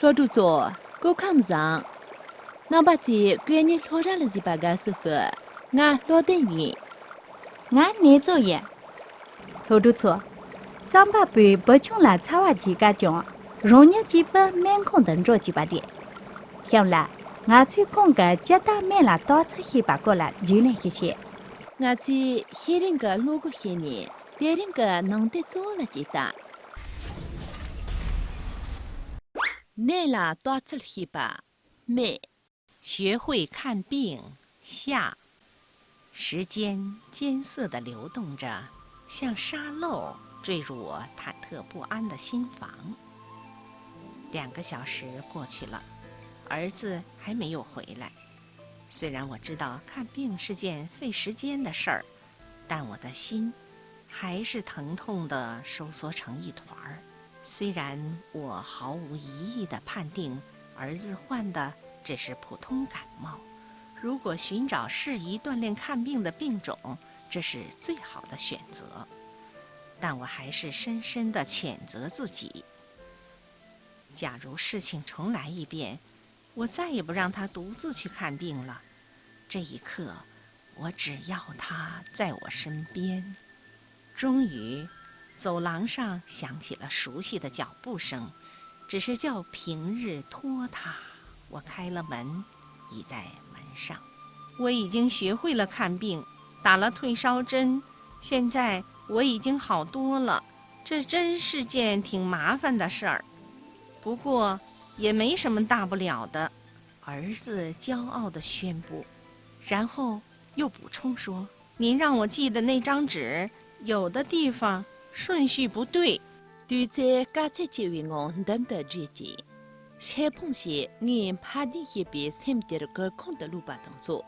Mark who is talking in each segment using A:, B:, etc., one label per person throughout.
A: 老主座，我看不上。那把这关于老人的这把个时候，俺老等你。
B: 俺你做嘢，老主座，咱把被不穷了草瓦几个种，容易基本面孔等着几把的。后来，俺去讲个接大面了，多次去把过来就那一些。
A: 俺去黑人个路过些年，别人个弄得做了几单。那啦多次去吧，没。
C: 学会看病下。时间艰涩地流动着，像沙漏坠入我忐忑不安的心房。2个小时过去了，儿子还没有回来。虽然我知道看病是件费时间的事儿，但我的心还是疼痛地收缩成一团儿。虽然我毫无疑义地判定儿子患的只是普通感冒，如果寻找适宜锻炼看病的病种，这是最好的选择。但我还是深深地谴责自己。假如事情重来一遍，我再也不让他独自去看病了。这一刻，我只要他在我身边。终于，走廊上响起了熟悉的脚步声，只是较平日拖沓。我开了门，倚在门上。我已经学会了看病，打了退烧针，现在我已经好多了。这真是件挺麻烦的事儿，不过也没什么大不了的。儿子骄傲地宣布，然后又补充说：“您让我记的那张纸，有的地方顺序不对。”
A: 对在刚才结为我等的日记。开碰时，俺怕你一边参加了个空的路把动作，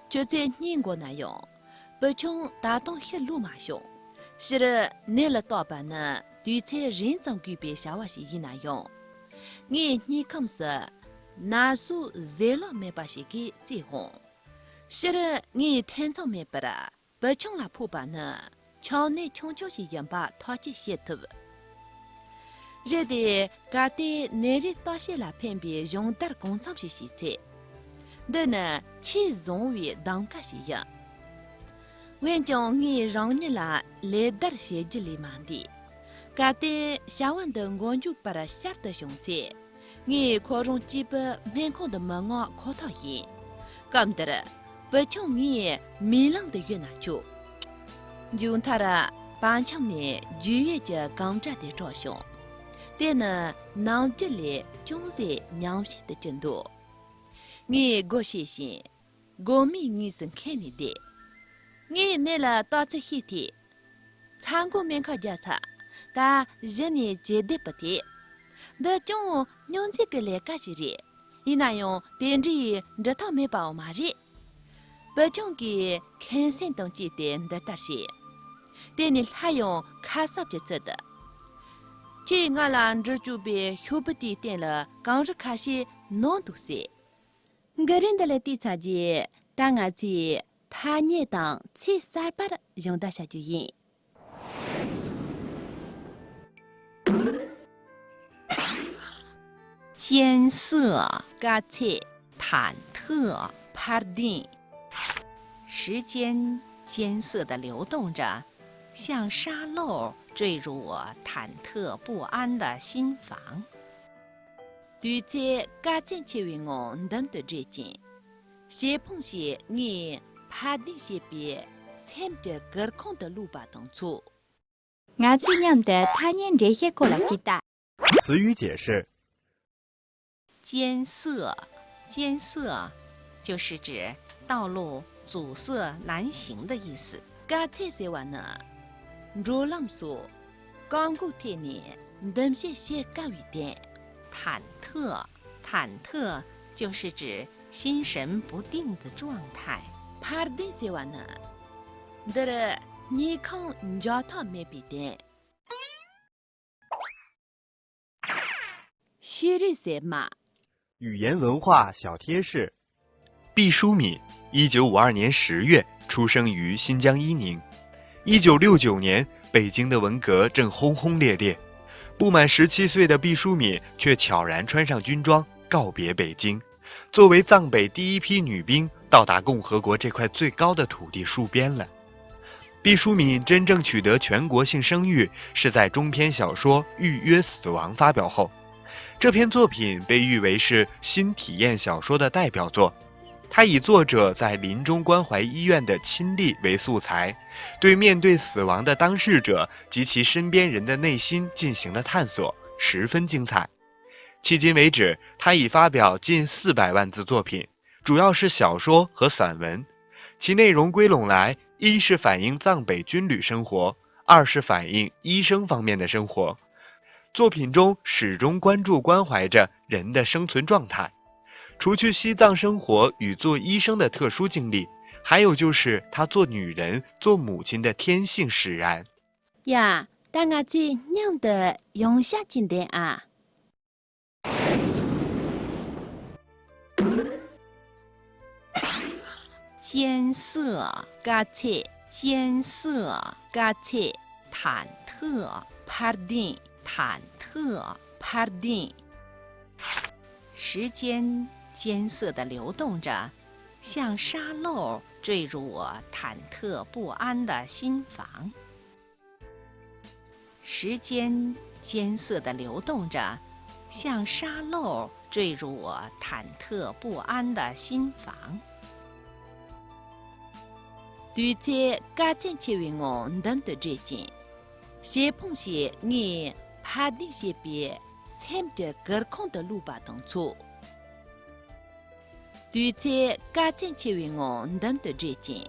A: 就在英国那样，不穷打动一路马熊，是了，那了大半呢，对在认真改变小娃是一那样，俺你看是那数热了没把些给最红，是了，俺天朝没把啦，不穷了破半呢，桥内穷就是一把他去黑头。热的家的内日大些啦偏别用得工厂是西菜，但呢，其容易当个些样。我将你让你啦来得些这里忙的，家的下完的我就把它下的熊菜，你可用几本面孔的门啊可讨厌，干得了，不穷你米浪的越南就，用它啦半枪呢就越着刚扎的照相。但呢，脑子里总是良心的程度。你我相信，我们你是看你的。你那了到这一天，参过面考检查，但人呢绝对不对。那种用这个来干些的，你那样电子这套没包嘛的，不种给看山东几点的大些，但你还用卡萨就做的。这俺俩这就被修不地点了，刚是开始弄东西。个人的来地察觉，但俺这他也当七三八的用得下去用。
C: 艰涩、
A: 嘎切、
C: 忐忑、
A: 帕丁，
C: 时间艰涩地流动着，像沙漏坠入我忐忑不安的心房。
A: 对在家境前为我等的热情，先碰些你帕丁些别参着隔空的路把动作。
B: 俺去念的他念这些过来记得。
D: 词语解释：
C: 艰涩，艰涩就是指道路阻塞难行的意思。
A: 家菜些完呢，若浪说，刚过天年，等些些高一点。
C: 忐忑，忐忑就是指心神不定的状态。
A: 帕丁些完呢，得了，你看你家他没必定。昔日些嘛。
D: 语言文化小贴士。
E: 毕淑敏，1952年10月出生于新疆伊宁。1969年，北京的文革正轰轰烈烈，不满17岁的毕淑敏却悄然穿上军装，告别北京，作为藏北第一批女兵，到达共和国这块最高的土地戍边了。毕淑敏真正取得全国性声誉，是在中篇小说《预约死亡》发表后。这篇作品被誉为是新体验小说的代表作。它以作者在临终关怀医院的亲历为素材，对面对死亡的当事者及其身边人的内心进行了探索，十分精彩。迄今为止，他已发表近400万字作品，主要是小说和散文。其内容归拢来，一是反映藏北军旅生活，二是反映医生方面的生活。作品中始终关注关怀着人的生存状态。除去西藏生活与做医生的特殊经历，还有就是她做女人、做母亲的天性使然。
A: 呀，但我这娘的用下进的啊。
C: 艰涩，
A: 嘎切
C: 艰涩，
A: 嘎切
C: 忐忑，
A: 帕丁
C: 忐忑。
A: 帕丁，
C: 时间艰涩地流动着，像沙漏坠入我忐忑不安的心房。时间艰涩地流动着，像沙漏坠入我忐忑不安的心房。
A: 对在嘎切切为我能的最近，先碰些你帕丁些别参着隔空的路吧当初。对在嘎切切为我能的最近，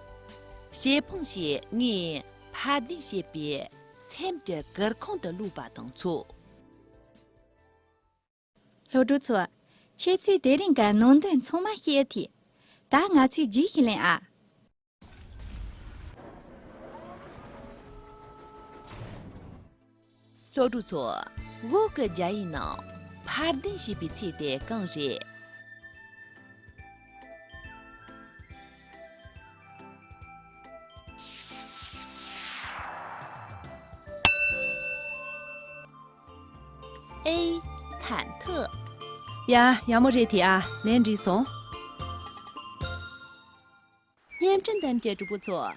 A: 先碰些你帕丁些别参着隔空的路吧当初。
B: 老朱错，切最得人家弄断充满些体，但我去记起来啊。
A: 老朱错，我个家一闹，帕丁些比切的更热。A 忐忑呀，要么这题啊，连着送。验证的接住不错，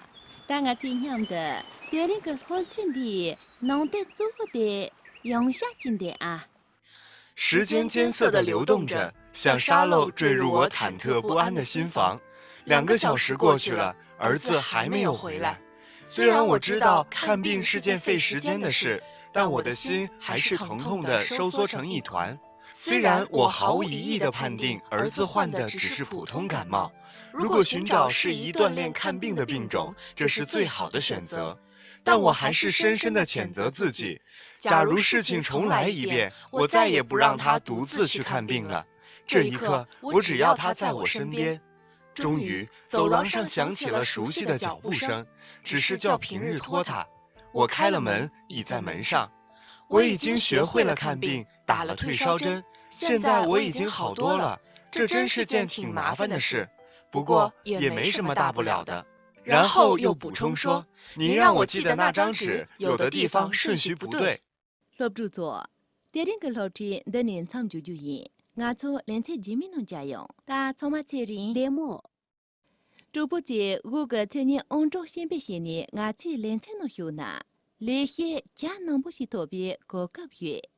A: 但我这样的别人个方程的弄得做的用下进的啊。
E: 时间艰涩地流动着，像沙漏坠入我忐忑不安的心房。2个小时过去了，儿子还没有回来。虽然我知道看病是件费时间的事，但我的心还是疼痛地收缩成一团。虽然我毫无疑义地判定儿子患的只是普通感冒，如果寻找适宜锻炼看病的病种，这是最好的选择。但我还是深深地谴责自己。假如事情重来一遍，我再也不让他独自去看病了。这一刻，我只要他在我身边。终于，走廊上响起了熟悉的脚步声，只是较平日拖沓。我开了门，倚在门上。我已经学会了看病，打了退烧针，现在我已经好多了。这真是件挺麻烦的事，不过也没什么大不了的。然后又补充说：“您让我记得那张纸，有的地方顺序不对。”
A: 老朱做，别人个老师的年长就业，我做连菜居民农家用，他从嘛菜人连么？主不节我个青年安中先别些年，我去连菜农修呢，连些家能不是特别高级月。